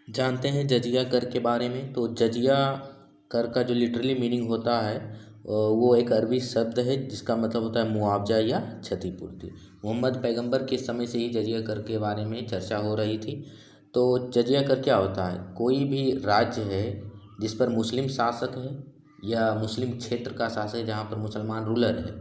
जानते हैं जजिया कर के बारे में। तो जजिया कर का जो लिटरली मीनिंग होता है वो एक अरबी शब्द है जिसका मतलब होता है मुआवजा या क्षतिपूर्ति। मोहम्मद पैगंबर के समय से ही जजिया कर के बारे में चर्चा हो रही थी। तो जजिया कर क्या होता है? कोई भी राज्य है जिस पर मुस्लिम शासक है या मुस्लिम क्षेत्र का शासक है जहाँ पर मुसलमान रूलर है,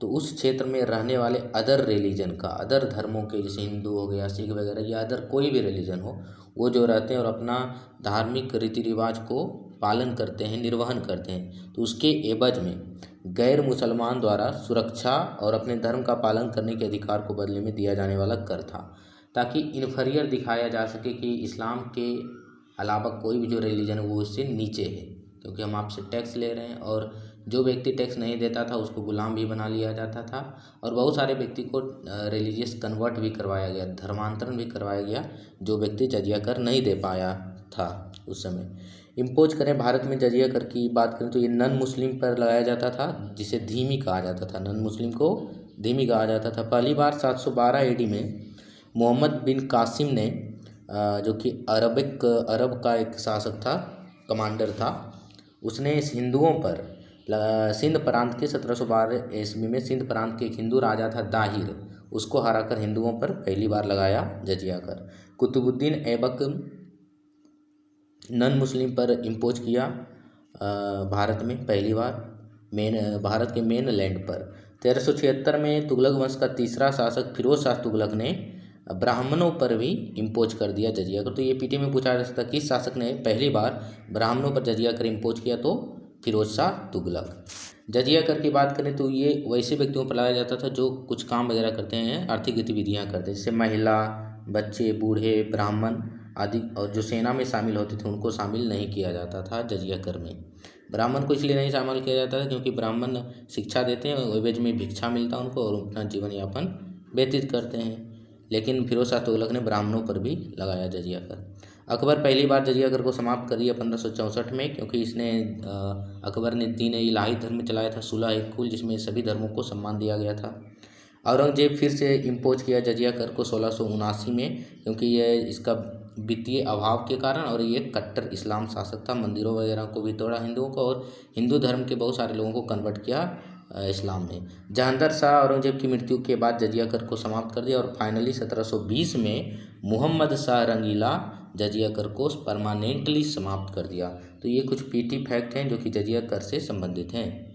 तो उस क्षेत्र में रहने वाले अदर रिलीजन का, अदर धर्मों के, जैसे हिंदू हो गया, सिख वगैरह, या अदर कोई भी रिलीजन हो, वो जो रहते हैं और अपना धार्मिक रीति रिवाज को पालन करते हैं, निर्वहन करते हैं, तो उसके एवज में गैर मुसलमान द्वारा सुरक्षा और अपने धर्म का पालन करने के अधिकार को बदले में दिया जाने वाला कर था, ताकि इन्फीरियर दिखाया जा सके कि इस्लाम के अलावा कोई भी जो रिलीजन है वो इससे नीचे है, क्योंकि हम आपसे टैक्स ले रहे हैं। और जो व्यक्ति टैक्स नहीं देता था उसको गुलाम भी बना लिया जाता था, और बहुत सारे व्यक्ति को रिलीजियस कन्वर्ट भी करवाया गया, धर्मांतरण भी करवाया गया, जो व्यक्ति जजिया कर नहीं दे पाया था उस समय। इम्पोज करें भारत में जजिया कर की बात करें तो ये नन मुस्लिम पर लगाया जाता था, जिसे धीमी कहा जाता था। नन मुस्लिम को धीमी कहा जाता था। पहली बार 712 AD में मोहम्मद बिन कासिम ने जो कि अरब का एक शासक था, कमांडर था, उसने इस हिंदुओं पर सिंध प्रांत के 1712 ईस्वी में सिंध प्रांत के एक हिंदू राजा था दाहिर, उसको हराकर हिंदुओं पर पहली बार लगाया जजिया कर। कुतुबुद्दीन ऐबक नन मुस्लिम पर इम्पोज किया भारत में पहली बार, भारत के मेन लैंड पर। 1376 में तुगलक वंश का तीसरा शासक फिरोज शाह तुगलक ने ब्राह्मणों पर भी इम्पोज कर दिया जजिया कर। तो ये पीटी में पूछा जा सकता है किस शासक ने पहली बार ब्राह्मणों पर जजिया कर इम्पोज किया, तो फिरोज शाह तुगलक। जजिया कर की बात करें तो ये वैसे व्यक्तियों पर लगाया जाता था जो कुछ काम वगैरह करते हैं, आर्थिक गतिविधियाँ करते हैं, जैसे महिला, बच्चे, बूढ़े, ब्राह्मण आदि, और जो सेना में शामिल होते थे उनको शामिल नहीं किया जाता था जजिया कर में। ब्राह्मण को इसलिए नहीं शामिल किया जाता था क्योंकि ब्राह्मण शिक्षा देते हैं, एवज में भिक्षा मिलता है उनको, और अपना जीवन यापन व्यतीत करते हैं। लेकिन फिरोज शाह तुगलक ने ब्राह्मणों पर भी लगाया जजिया कर। अकबर पहली बार जजिया कर को समाप्त कर दिया 1564 में, क्योंकि इसने अकबर ने दीन इलाही धर्म चलाया था, सुलह एक कुल, जिसमें सभी धर्मों को सम्मान दिया गया था। औरंगजेब फिर से इम्पोज किया जजिया कर को 1679 में, क्योंकि यह इसका वित्तीय अभाव के कारण, और ये कट्टर इस्लाम शासक था, मंदिरों वगैरह को भी तोड़ा हिंदुओं को, और हिंदू धर्म के बहुत सारे लोगों को कन्वर्ट किया इस्लाम में। जहांगीर शाह औरंगजेब की मृत्यु के बाद जजिया कर को समाप्त कर दिया, और फाइनली 1720 में मुहम्मद शाह रंगीला जजिया कर को परमानेंटली समाप्त कर दिया। तो ये कुछ पीटी फैक्ट हैं जो कि जजिया कर से संबंधित हैं।